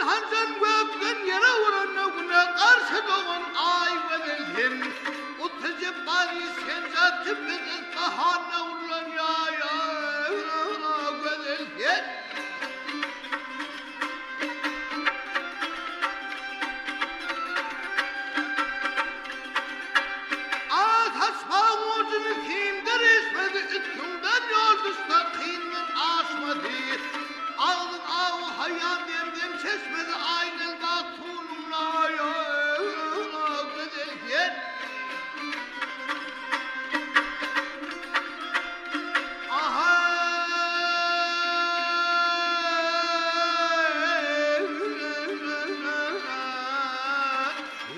hancan gökten yere vuran güne karşı doğan ay verilhin. Utıcı bari sen zaten bizi kahane ulan ya verilhin. Kimdir ismedi, üstünden yol düştü, kıyının aşmadı. Ağzın ağı hayal verdim, çeşmedi, aynı baktığımla güzel aha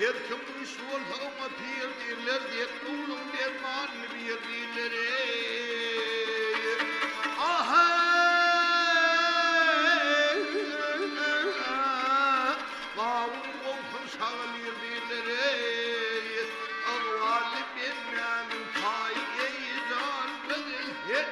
her kim iş olsa ona pir derler, der oğlum derman bir dilleri. Aha bağım olsun sağır dilleri. Ağvalı benimle tayyizan bedir.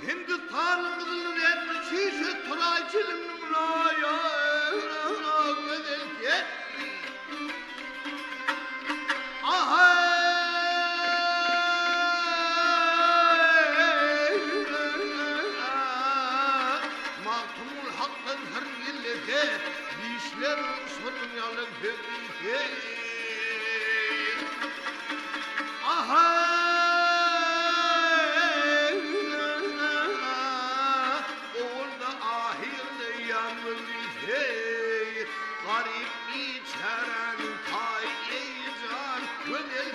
Hindistan'ın kızının etli şişe turay çilimnin raya güzel aha mahtumul haktan her millete dişler sorun yalan hediye aha garip içeren tayyizan güzel